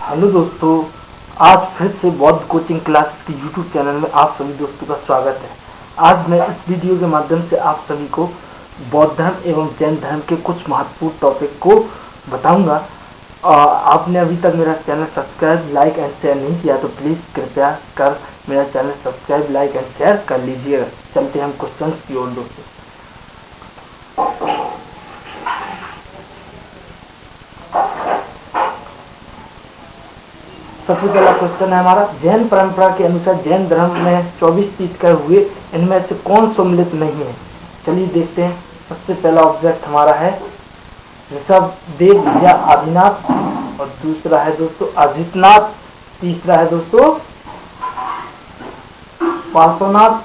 Hello दोस्तों, आज फिर से बौद्ध कोचिंग क्लासेस के यूट्यूब चैनल में आप सभी दोस्तों का स्वागत है। आज मैं इस वीडियो के माध्यम से आप सभी को बौद्ध धर्म एवं जैन धर्म के कुछ महत्वपूर्ण टॉपिक को बताऊंगा। आपने अभी तक मेरा channel subscribe, like and share नहीं किया तो प्लीज़ कृपया कर मेरा channel subscribe, like and share कर लीजिएगा। चलते हैं हम क्वेश्चन की ओर दोस्तों। सबसे पहला क्वेश्चन है हमारा, जैन परंपरा के अनुसार जैन धर्म में 24 तीर्थंकर हुए, इनमें से कौन सम्मिलित नहीं है? चलिए देखते हैं। सबसे पहला ऑब्जेक्ट हमारा है ऋषभदेव या आदिनाथ, और दूसरा है दोस्तों अजितनाथ, तीसरा है दोस्तों पार्श्वनाथ,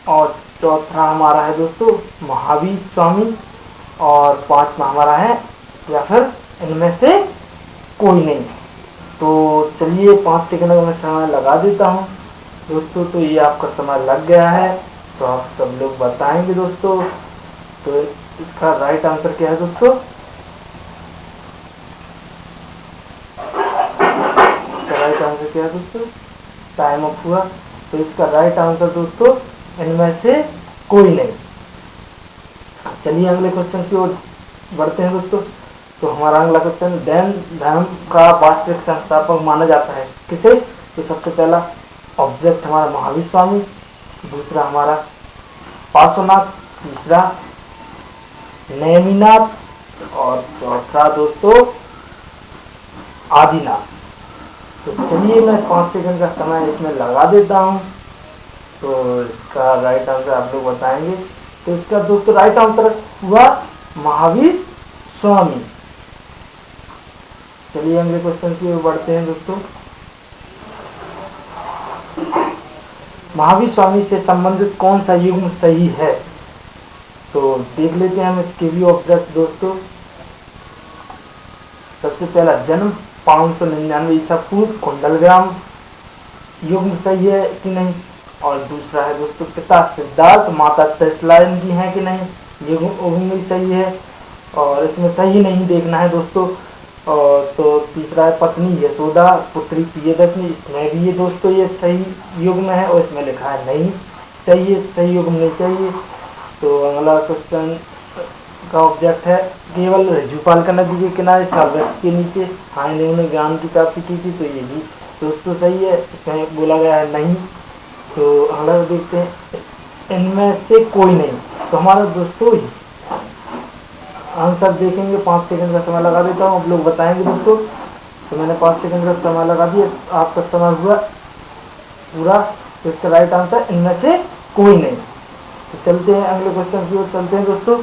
और चौथा हमारा है दोस्तों महावीर स्वामी, और पांचवा हमारा है या फिर इनमें से कोई नहीं। तो चलिए 5 सेकंड का मैं समय लगा देता हूँ दोस्तों। तो ये आपका समय लग गया है, तो आप सब लोग बताएंगे दोस्तों। तो इसका राइट आंसर क्या है दोस्तों? इसका राइट आंसर क्या है दोस्तों? टाइम अप हुआ। तो इसका राइट आंसर दोस्तों इनमें से कोई नहीं। चलिए अगले क्वेश्चन की ओर बढ़ते हैं दोस्तों। तो हमारा अगला क्वेश्चन, जैन धर्म का वास्तविक संस्थापक माना जाता है किसे? तो सबसे पहला ऑब्जेक्ट हमारा महावीर स्वामी, दूसरा हमारा पार्श्वनाथ, तीसरा नेमिनाथ, और चौथा दोस्तों आदिनाथ। तो चलिए मैं 5 सेकंड का समय इसमें लगा देता हूँ। तो इसका राइट आंसर आप लोग बताएंगे। तो इसका दोस्तों राइट आंसर हुआ महावीर स्वामी। चलिए अगले क्वेश्चन की ओर बढ़ते हैं दोस्तों। महावीर स्वामी से संबंधित कौन सा युग सही है? तो देख लेते हैं हम इसके भी ऑब्जेक्ट दोस्तों। सबसे पहला, जन्म 599 ईसा पूर्व, कुंडलग्राम युग सही है कि नहीं? और दूसरा है दोस्तों पिता सिद्धार्थ, माता त्रिशला इनकी है कि नहीं, युग भी सही है, और इसमें सही नहीं देखना है दोस्तों। और तो तीसरा है पत्नी यशोदा, पुत्री प्रियदर्शनी, इसमें भी ये दोस्तों ये सही युग में है, और इसमें लिखा है नहीं चाहिए, सही युग में नहीं चाहिए। तो अगला क्वेश्चन का ऑब्जेक्ट है, केवल रज्जुपाल का नदी के किनारे सालवृक्ष के नीचे, हाँ इन्होंने ज्ञान की प्राप्ति की थी, तो ये भी दोस्तों सही है, इसमें बोला गया है नहीं। तो अगला देखते हैं, इनमें से कोई नहीं। तो हमारा दोस्तों आंसर देखेंगे। 5 सेकंड का समय लगा देता हूँ, आप लोग बताएंगे दोस्तों। तो मैंने 5 सेकंड का समय लगा दिया, आपका समय हुआ पूरा। तो इसका राइट आंसर इनमें से कोई नहीं। तो चलते हैं अगले क्वेश्चन की ओर चलते हैं दोस्तों।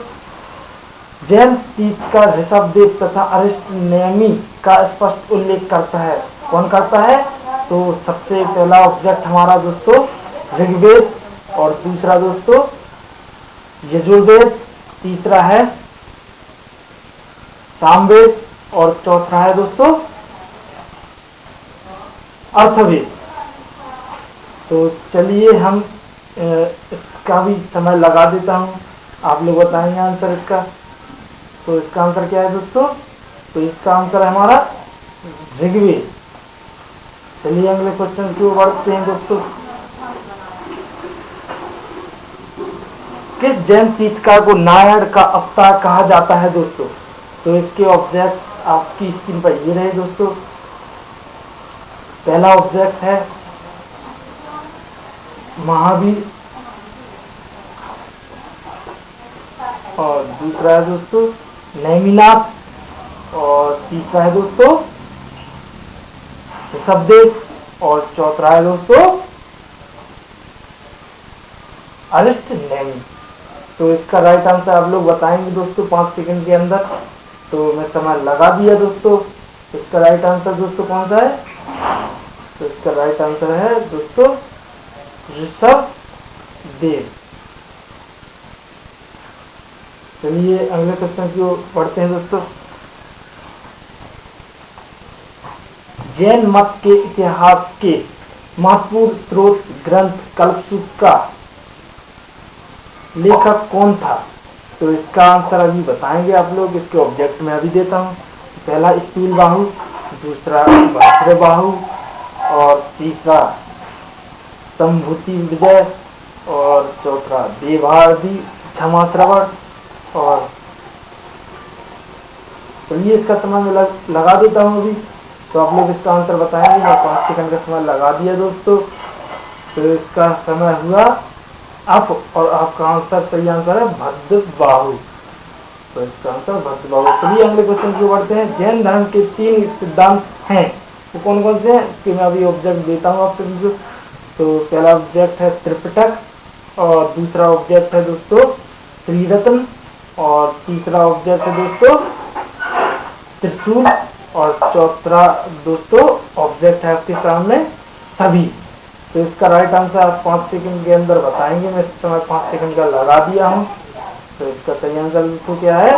जैन तीर्थंकर ऋषभदेव तथा अरिष्टनेमि का स्पष्ट उल्लेख करता है, कौन करता है? तो सबसे पहला ऑब्जेक्ट हमारा दोस्तों ऋग्वेद, और दूसरा दोस्तों यजुर्वेद, तीसरा है सामवेद, और चौथा है दोस्तों अर्थवेद। तो चलिए हम इसका भी समय लगा देता हूं, आप लोग बताएंगे आंसर इसका। तो इसका आंसर क्या है दोस्तों? तो इसका आंसर है हमारा ऋग्वेद। चलिए अगले क्वेश्चन की ओर बढ़ते हैं दोस्तों। किस जैन तीर्थंकर को नारायण का अवतार कहा जाता है दोस्तों? तो इसके ऑब्जेक्ट आपकी स्क्रीन पर ये रहे दोस्तों। पहला ऑब्जेक्ट है महावीर, और दूसरा है दोस्तों नेमिनाथ, और तीसरा है दोस्तों ऋषभदेव, और चौथा है दोस्तों अरिष्टनेमि। तो इसका राइट आंसर आप लोग बताएंगे दोस्तों 5 सेकंड के अंदर। तो मैं समय लगा दिया दोस्तों। इसका राइट आंसर दोस्तों कौन सा है? तो इसका राइट आंसर है दोस्तों ऋषभदेव। चलिए अगले क्वेश्चन की ओर बढ़ते हैं दोस्तों। जैन मत के इतिहास के महत्वपूर्ण स्रोत ग्रंथ कल्पसूत्र का लेखक कौन था? तो इसका आंसर अभी बताएंगे आप लोग। इसके ऑब्जेक्ट में अभी देता हूँ। पहला स्थूल बाहु, दूसरा भद्रबाहु, और तीसरा संभूति विजय, और चौथा देवादि क्षमा श्रवण। और चलिए इसका समय मैं लगा देता हूँ अभी, तो आप लोग इसका आंसर बताएंगे। मैं 5 सेकंड का समय लगा दिया दोस्तों, तो इसका समय हुआ अप, और आपका आंसर सही आंसर है भद्रबाहु। तो इसका आंसर भद्रबाहु। चलिए अगले क्वेश्चन की ओर बढ़ते हैं। जैन धर्म के 3 सिद्धांत हैं, वो कौन कौन से हैं इसके मैं अभी ऑब्जेक्ट देता हूँ आपसे। तो पहला ऑब्जेक्ट है त्रिपिटक, और दूसरा ऑब्जेक्ट है दोस्तों त्रिरत्न, और तीसरा ऑब्जेक्ट है दोस्तों त्रिशूल, और चौथा दोस्तों ऑब्जेक्ट है आपके सामने सभी। तो इसका राइट आंसर आप 5 सेकंड के अंदर बताएंगे। मैं इस समय 5 सेकंड का लगा दिया हूँ। तो इसका सही आंसर दोस्तों क्या है?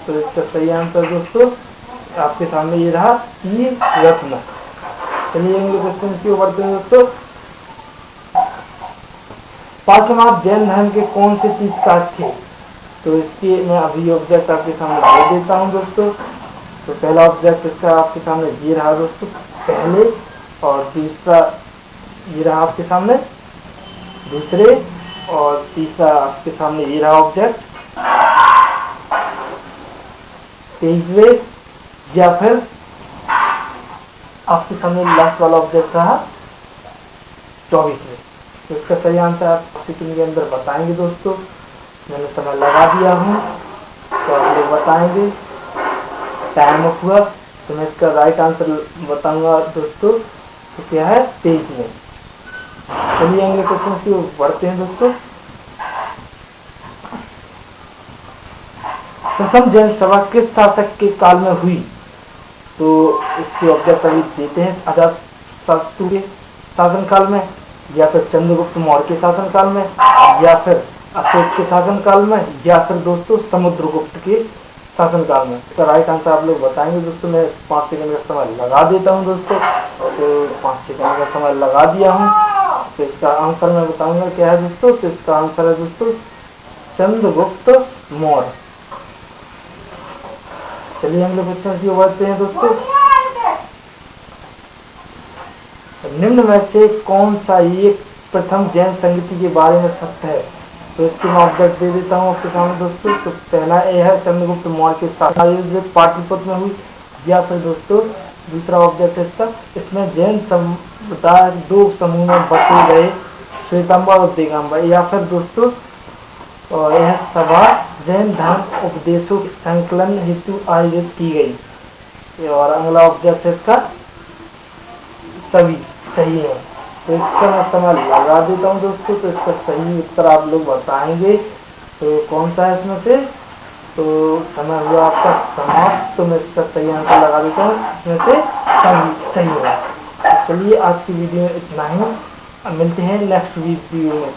तो इसका सही आंसर दोस्तों आपके सामने ये रहा, त्रिरत्न। चलिए अगले क्वेश्चन की ओर बढ़ते हैं दोस्तों। पार्श्वनाथ जैन धर्म के कौन से तीर्थकार थे? तो इसके मैं अभी ऑब्जेक्ट आपके सामने दे देता हूँ दोस्तों। तो पहला ऑब्जेक्ट इसका आपके सामने ये रहा दोस्तों पहले, और दूसरा ये रहा आपके सामने दूसरे, और तीसरा आपके सामने ये रहा ऑब्जेक्ट 23वें, या फिर आपके सामने लास्ट वाला ऑब्जेक्ट रहा 24वें। तो इसका सही आंसर आप सेकंड के अंदर बताएंगे दोस्तों। मैंने समय लगा दिया हूँ, तो आप लोग बताएंगे। टाइम अप हुआ, तो मैं इसका राइट आंसर बताऊंगा दोस्तों। तो क्या है? 23वें। चलिए अगले क्वेश्चन की ओर बढ़ते हैं दोस्तों। प्रथम जैन सभा किस शासक के काल में हुई? तो इसके ऑब्जेक्ट अभी देते हैं। अजातशत्रु के शासनकाल में, या फिर चंद्रगुप्त मौर्य के शासनकाल में, या फिर अशोक के शासनकाल में, या फिर दोस्तों समुद्रगुप्त के शासनकाल में। इसका राइट आंसर आप लोग बताएंगे दोस्तों। मैं 5 सेकंड का समय लगा देता हूं दोस्तों। तो 5 सेकंड का समय लगा दिया हूं। तो इसका आंसर मैं बताऊंगा क्या है दोस्तों। तो इसका आंसर है दोस्तों चंद्रगुप्त मौर्य। चलिए अगले क्वेश्चन की ओर बढ़ते हैं दोस्तों। निम्न में से कौन सा एक प्रथम जैन संगति के बारे में सत्य है? तो इसके मैं ऑब्जेक्ट दे देता हूँ आपके सामने दोस्तों। तो पहला ए है चंद्रगुप्त मौर्य के साथ पाटलिपुत्र में हुई, या फिर दोस्तों दूसरा ऑब्जेक्ट है इसका, इसमें जैन समुदाय 2 समूह में बटे गए, श्वेतांबर और दिगंबर, या फिर दोस्तों और यह सभा जैन धर्म उपदेशों के संकलन हेतु आयोजित की गई। और अगला ऑब्जेक्ट है इसका सभी सही है। तो इसका मैं समय लगा देता हूँ दोस्तों। तो इसका सही उत्तर आप लोग बताएंगे। तो कौन सा है इसमें से? तो समय हुआ आपका समाप्त। तो मैं इसका सही आंसर लगा देता हूँ, इसमें से सही सही होगा। तो चलिए आज की वीडियो में इतना ही, अब मिलते हैं नेक्स्ट वीडियो में।